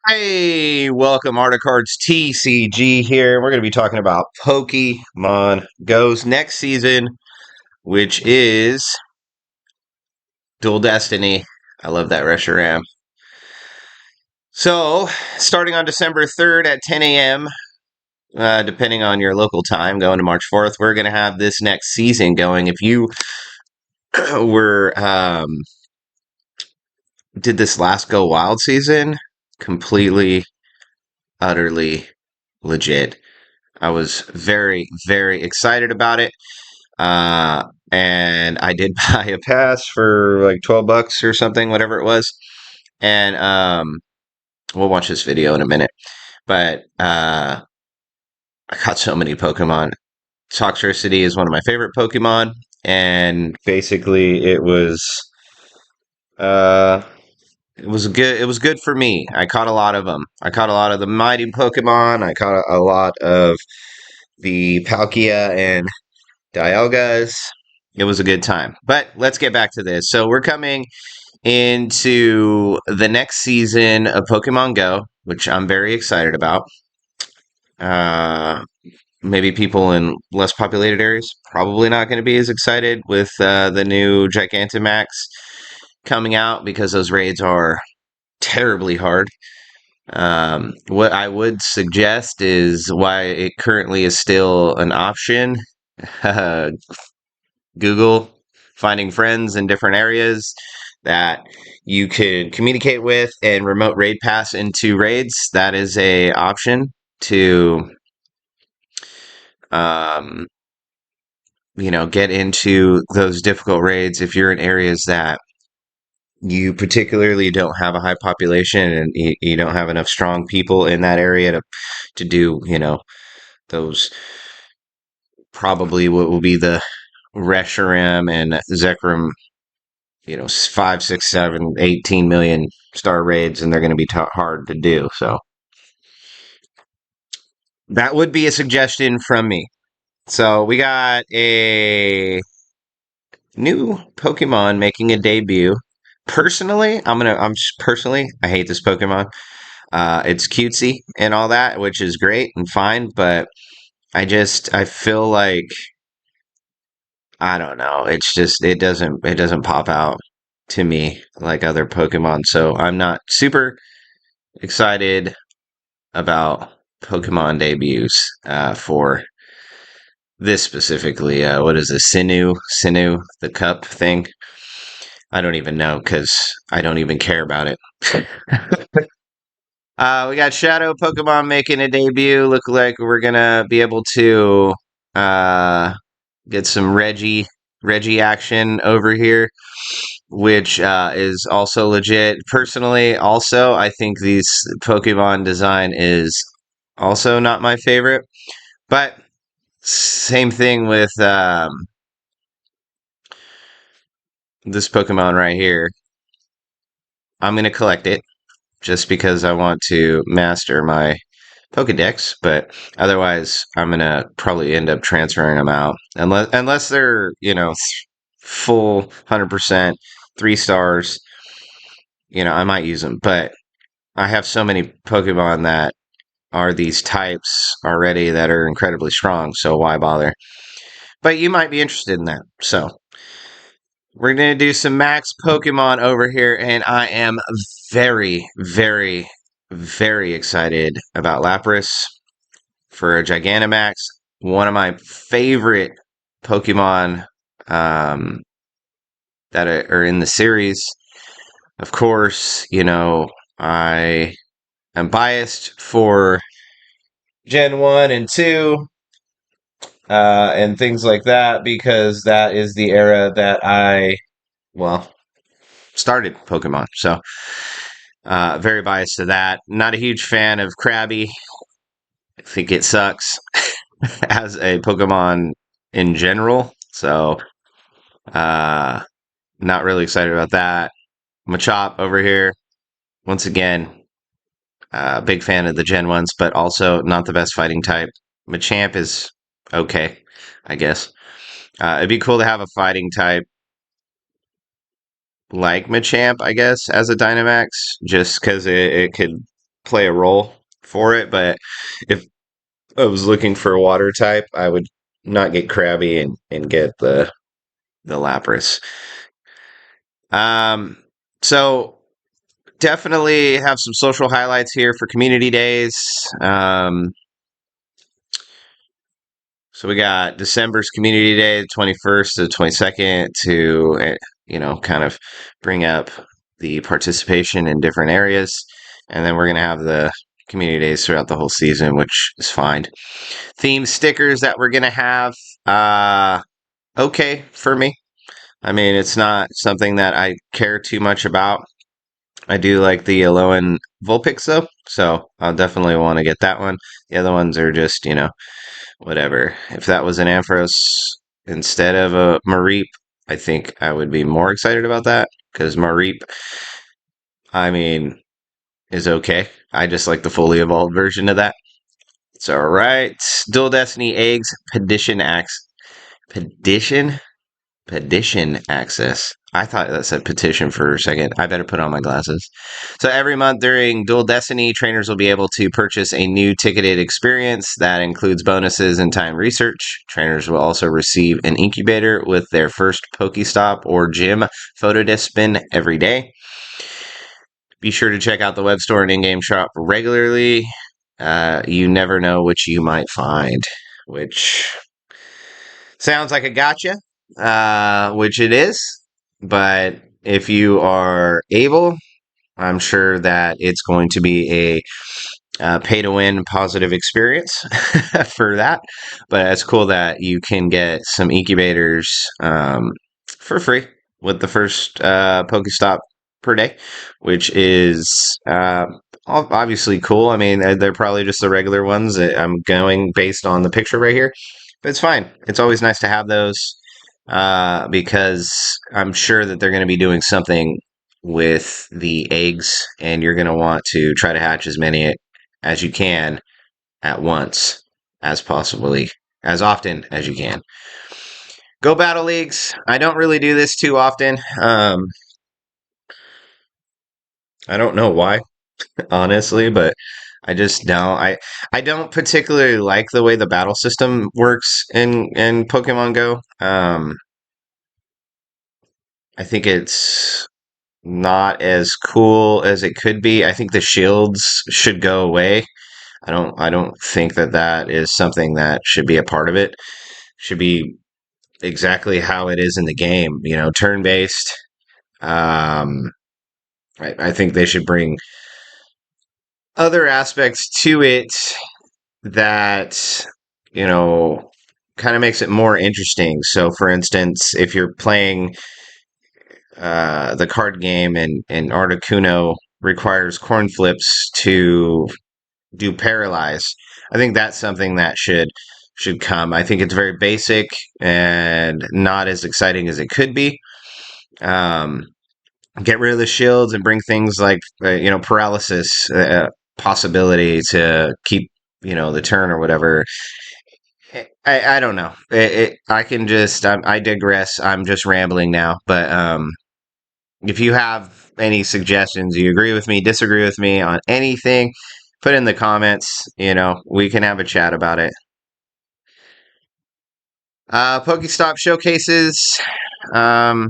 Hey, welcome Articards TCG here. We're going to be talking about Pokemon Go's next season, which is Dual Destiny. I love that Reshiram. So, starting on December 3rd at 10 a.m., depending on your local time, going to March 4th, we're going to have this next season going. If you were did this last Go Wild season, completely, utterly legit. I was very, very excited about it. Uh, and I did buy a pass for like $12 or something, whatever it was. And we'll watch this video in a minute. But I caught so many Pokemon. Toxtricity is one of my favorite Pokemon, and basically uh it was good. It was good for me. I caught a lot of them. I caught a lot of the mighty Pokemon. I caught a lot of the Palkia and Dialgas. It was a good time. But let's get back to this. So we're coming into the next season of Pokemon Go, which I'm very excited about. Uh, Maybe people in less populated areas probably not going to be as excited with the new Gigantamax coming out because those raids are terribly hard. What I would suggest is why it currently is still an option. Google, finding friends in different areas that you could communicate with and remote raid pass into raids. That is a option to um, get into those difficult raids if you're in areas that you particularly don't have a high population and you don't have enough strong people in that area to do, those probably what will be the Reshiram and Zekrom, 5, 6, 7, 18 million star raids, and they're going to be hard to do. So that would be a suggestion from me. So we got a new Pokemon making a debut. Personally, I hate this Pokemon. It's cutesy and all that, which is great and fine, but I feel like I don't know. It doesn't pop out to me like other Pokemon. So I'm not super excited about Pokemon debuts for this specifically. What is this? Sinnoh, the cup thing. I don't even know because I don't even care about it. We got Shadow Pokemon making a debut. Look like we're gonna be able to uh, get some Reggie action over here, which is also legit. Personally, also, I think these Pokemon design is also not my favorite, but same thing with this Pokemon right here. I'm going to collect it just because I want to master my Pokedex, but otherwise, I'm going to probably end up transferring them out. Unless they're, full 100%, 3 stars, I might use them. But I have so many Pokemon that are these types already that are incredibly strong, so why bother? But you might be interested in that. So we're going to do some max Pokemon over here, and I am very, very, very excited about Lapras for a Gigantamax. One of my favorite Pokemon that are in the series. Of course, I am biased for Gen 1 and 2 and things like that because that is the era that well, started Pokemon. So, very biased to that. Not a huge fan of Krabby. I think it sucks as a Pokemon in general. So, uh, not really excited about that. Machop over here. Once again, big fan of the Gen 1s, but also not the best fighting type. Machamp is okay, I guess. It'd be cool to have a fighting type like Machamp, I guess, as a Dynamax, just because it could play a role for it. But if I was looking for a water type, I would not get Krabby and get the Lapras. Um, so definitely have some social highlights here for community days. So we got December's Community Day, the 21st to the 22nd, to kind of bring up the participation in different areas, and then we're gonna have the community days throughout the whole season, which is fine. Theme stickers that we're gonna have, okay for me. I mean, it's not something that I care too much about. I do like the Alolan Vulpix though, so I'll definitely want to get that one. The other ones are just, whatever. If that was an Ampharos instead of a Mareep, I think I would be more excited about that because Mareep, I mean, is okay. I just like the fully evolved version of that. It's all right. Dual Destiny eggs, Pedition Petition access. I thought that said petition for a second. I better put on my glasses. So every month during Dual Destiny, trainers will be able to purchase a new ticketed experience that includes bonuses and time research. Trainers will also receive an incubator with their first Pokestop or gym photo disc spin every day. Be sure to check out the web store and in-game shop regularly. You never know what you might find, which sounds like a gotcha, which it is. But if you are able, I'm sure that it's going to be a pay to win positive experience for that. But it's cool that you can get some incubators for free with the first Pokestop per day, which is obviously cool. I mean, they're probably just the regular ones. I'm going based on the picture right here, but it's fine. It's always nice to have those because I'm sure that they're going to be doing something with the eggs, and you're going to want to try to hatch as many as you can at once as often as you can. Go battle leagues. I don't really do this too often. I don't know why, honestly, but I just don't. I don't particularly like the way the battle system works in Pokemon Go. I think it's not as cool as it could be. I think the shields should go away. I don't think that that is something that should be a part of it. Should be exactly how it is in the game, turn based. Um, I think they should bring other aspects to it that you know kind of makes it more interesting. So, for instance, if you're playing the card game and Articuno requires corn flips to do paralyze, I think that's something that should come. I think it's very basic and not as exciting as it could be. Um, get rid of the shields and bring things like paralysis possibility to keep the turn or whatever. I don't know. I can just I digress. I'm just rambling now. But if you have any suggestions, you agree with me, disagree with me on anything, put in the comments. We can have a chat about it. Pokestop showcases. Um,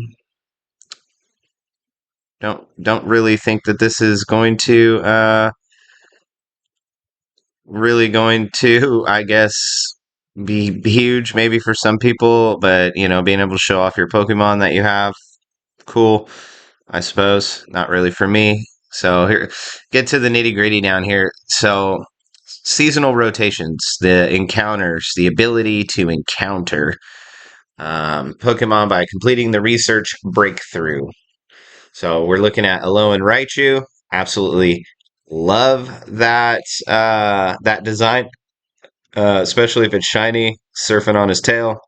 don't really think that this is going to, I guess, be huge maybe for some people, but being able to show off your Pokemon that you have, cool, I suppose. Not really for me. So here, get to the nitty gritty down here. So seasonal rotations, the encounters, the ability to encounter Pokemon by completing the research breakthrough. So we're looking at Alolan Raichu. Absolutely love that design, especially if it's shiny, surfing on his tail.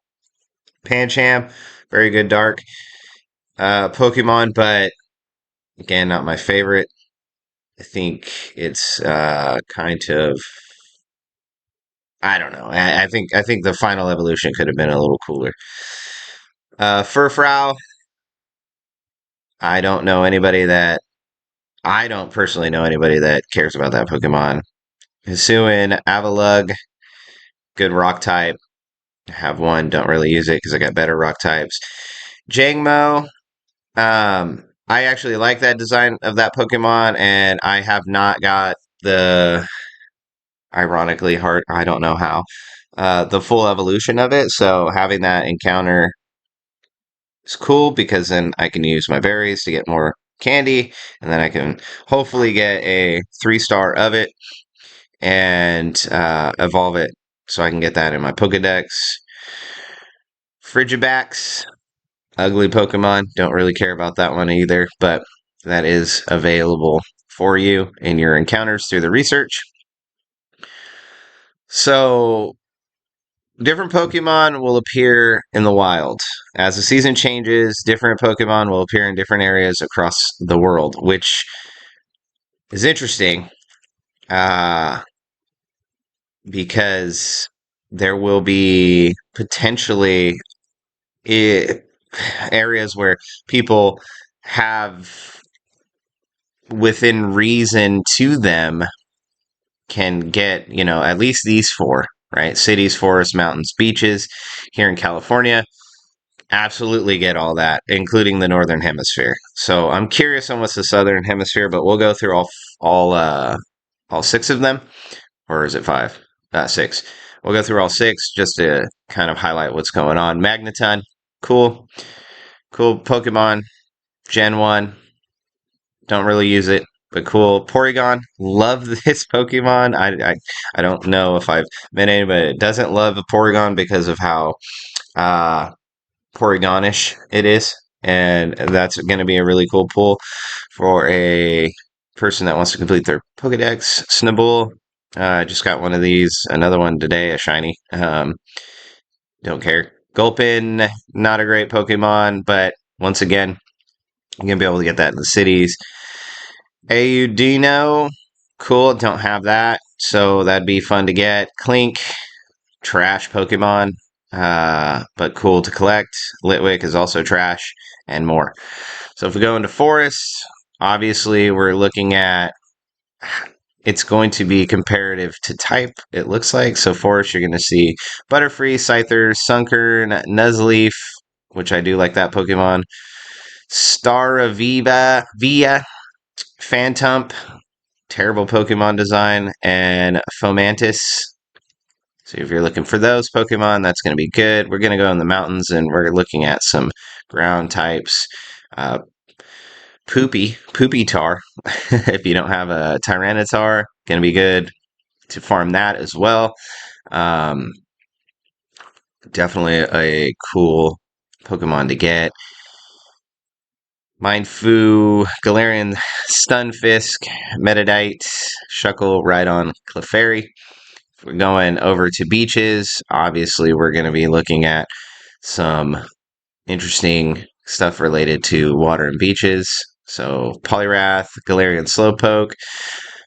Pancham, very good dark Pokemon, but again, not my favorite. I think it's kind of, I don't know. I think the final evolution could have been a little cooler. Furfrou. I don't know anybody that I don't personally know anybody that cares about that Pokemon. Hisuian, Avalugg, good rock type. I have one, don't really use it because I got better rock types. Jangmo, I actually like that design of that Pokemon, and I have not got the ironically hard, I don't know how, the full evolution of it. So having that encounter is cool because then I can use my berries to get more candy, and then I can hopefully get a 3-star of it and evolve it so I can get that in my Pokedex. Frigibax, ugly Pokemon. Don't really care about that one either, but that is available for you in your encounters through the research. So, different Pokemon will appear in the wild. As the season changes, different Pokemon will appear in different areas across the world, which is interesting uh, because there will be potentially areas where people have within reason to them can get, at least these four, right? Cities, forests, mountains, beaches here in California. Absolutely get all that, including the northern hemisphere. So I'm curious on what's the southern hemisphere, but we'll go through all six of them, or is it five? Six. We'll go through all six just to kind of highlight what's going on. Magneton, cool, cool Pokemon. Gen 1, don't really use it, but cool. Porygon, love this Pokemon. I don't know if I've met anybody that doesn't love a Porygon because of how uh, Porygonish it is. And that's going to be a really cool pull for a person that wants to complete their Pokedex. Snubbull, I just got one of these, another one today, a shiny. Don't care. Gulpin, not a great Pokemon, but once again, you're going to be able to get that in the cities. Audino, cool, don't have that, so that'd be fun to get. Clink, trash Pokemon, but cool to collect. Litwick is also trash, and more. So if we go into forests, obviously we're looking at, it's going to be comparative to type, it looks like. So forest, you're going to see Butterfree, Scyther, Sunkern, Nuzleaf, which I do like that Pokemon. Staravia, Phantump, terrible Pokemon design, and Fomantis. So if you're looking for those Pokemon, that's going to be good. We're going to go in the mountains, and we're looking at some ground types. Poopy Tar. If you don't have a Tyranitar, going to be good to farm that as well. Definitely a cool Pokemon to get. Mindfu, Galarian, Stunfisk, Metadite, Shuckle, Rhydon, Clefairy. If we're going over to beaches, obviously we're going to be looking at some interesting stuff related to water and beaches. So Poliwrath, Galarian Slowpoke,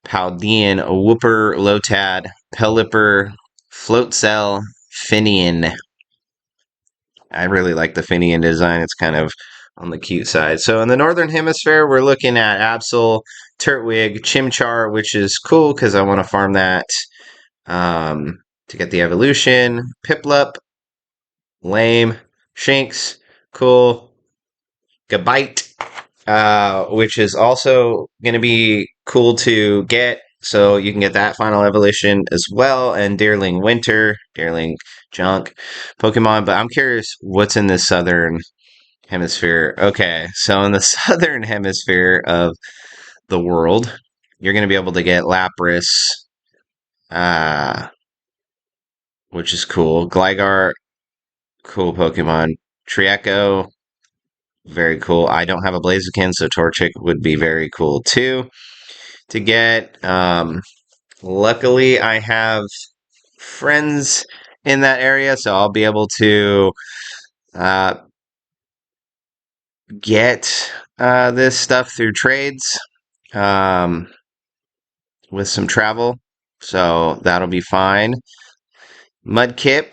Paldean, Wooper, Lotad, Pelipper, Floatzel, Finian. I really like the Finian design. It's kind of on the cute side. So in the northern hemisphere, we're looking at Absol, Turtwig, Chimchar, which is cool because I want to farm that to get the evolution. Piplup, lame. Shinx, cool. Gabite, which is also going to be cool to get. So you can get that final evolution as well. And Deerling Winter, Deerling Junk Pokemon. But I'm curious what's in the southern hemisphere. Okay, so in the southern hemisphere of the world, you're going to be able to get Lapras, uh, which is cool. Gligar, cool Pokemon. Triaco, very cool. I don't have a Blaziken, so Torchic would be very cool too to get. Luckily, I have friends in that area, so I'll be able to uh, get this stuff through trades um, with some travel, so that'll be fine. Mudkip,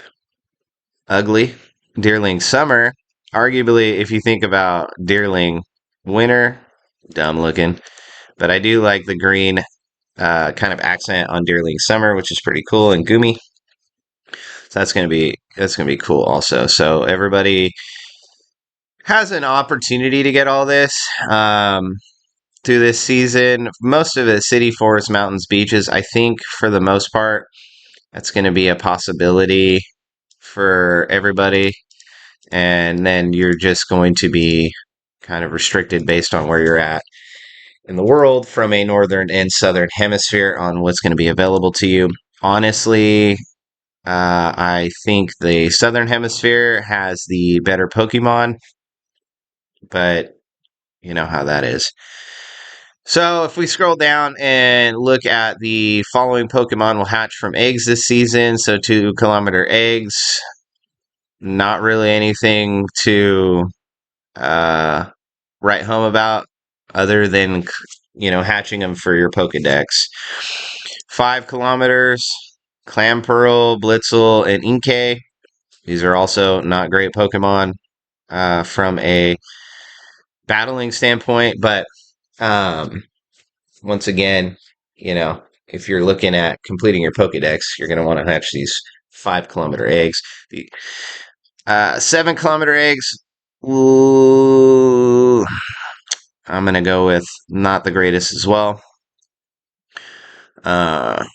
ugly. Deerling Summer, arguably, if you think about Deerling Winter, dumb looking. but I do like the green kind of accent on Deerling Summer, which is pretty cool, and Gumi. So that's gonna be cool also. So everybody has an opportunity to get all this through this season. Most of it, city, forest, mountains, beaches. I think for the most part, that's going to be a possibility for everybody. And then you're just going to be kind of restricted based on where you're at in the world from a northern and southern hemisphere on what's going to be available to you. Honestly, I think the southern hemisphere has the better Pokemon, but you know how that is. So if we scroll down and look at the following Pokemon will hatch from eggs this season, so 2 kilometer eggs, not really anything to write home about other than hatching them for your Pokedex. 5 kilometers, Clamperl, Blitzel, and Inkay. These are also not great Pokemon from a battling standpoint, but once again, if you're looking at completing your Pokedex, you're going to want to hatch these 5 kilometer eggs. The 7 kilometer eggs, ooh, I'm going to go with not the greatest as well. The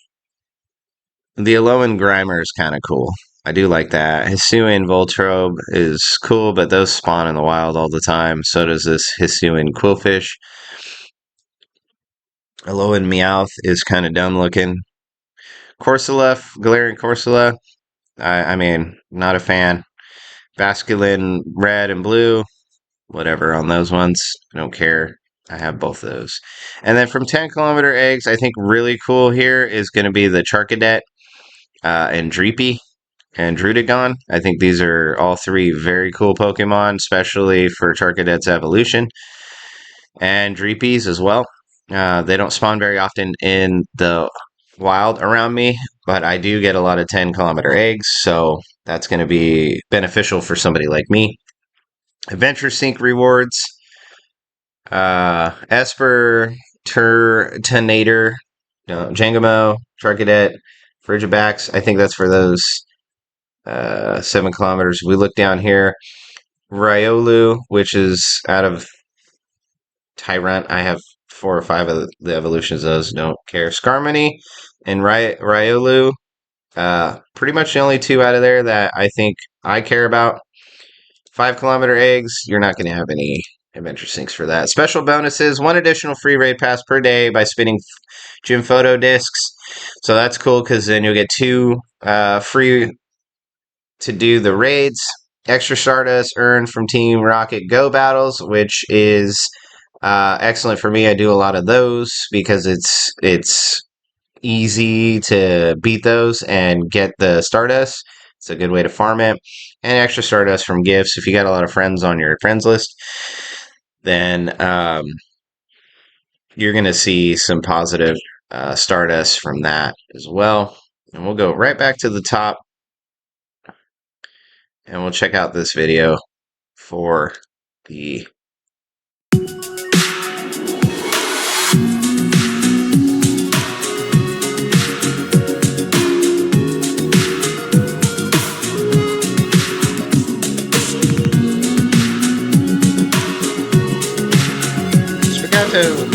Alolan Grimer is kind of cool. I do like that. Hisuian Voltrobe is cool, but those spawn in the wild all the time. So does this Hisuian Quillfish. Alolan Meowth is kind of dumb looking. Corsola, Galarian Corsola, I mean, not a fan. Basculin Red and Blue, whatever on those ones. I don't care. I have both those. And then from 10 kilometer eggs, I think really cool here is going to be the Charcadet and Dreepy and Druddigon. I think these are all three very cool Pokemon, especially for Charcadet's evolution. And Dreepies as well. They don't spawn very often in the wild around me, but I do get a lot of 10 kilometer eggs, so that's going to be beneficial for somebody like me. Adventure Sync rewards. Esper, Turtonator, Jangamo, Charcadet, Frigibax. I think that's for those 7 kilometers. We look down here. Riolu, which is out of Tyrant. I have 4 or 5 of the evolutions of those. Don't care. Skarmory and Riolu. Pretty much the only 2 out of there that I think I care about. 5 kilometer eggs. You're not going to have any adventure syncs for that. Special bonuses: 1 additional free raid pass per day by spinning gym photo discs. So that's cool because then you'll get 2 free to do the raids. Extra Stardust earned from Team Rocket Go battles, which is excellent for me. I do a lot of those because it's easy to beat those and get the Stardust. It's a good way to farm it. And extra Stardust from gifts. If you got a lot of friends on your friends list, then you're going to see some positive Stardust from that as well. And we'll go right back to the top and we'll check out this video for the Spagato.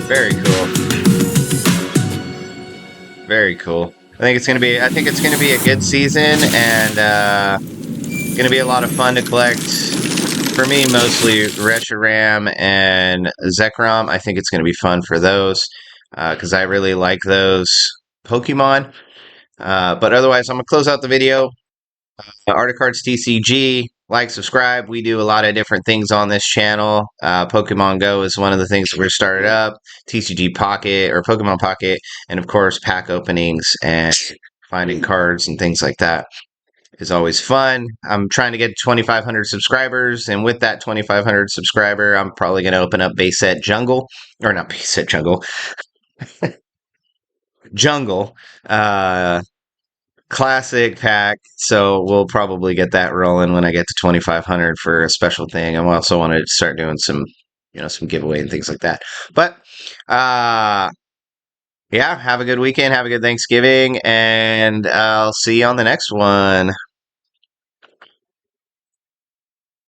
Very cool. Very cool. I think it's gonna be a good season and gonna be a lot of fun to collect. For me, mostly Reshiram and Zekrom. I think it's gonna be fun for those because I really like those Pokemon. But otherwise, I'm gonna close out the video. Articards TCG. Like, subscribe. We do a lot of different things on this channel. Pokemon Go is one of the things that we're started up. TCG Pocket or Pokemon Pocket, and of course pack openings and finding cards and things like that is always fun. I'm trying to get 2,500 subscribers, and with that 2,500 subscriber, I'm probably going to open up Base Set Jungle, or not Base Set Jungle, Jungle. classic pack. So we'll probably get that rolling when I get to 2,500 for a special thing. I also want to start doing some, some giveaway and things like that. But yeah, have a good weekend. Have a good Thanksgiving, and I'll see you on the next one.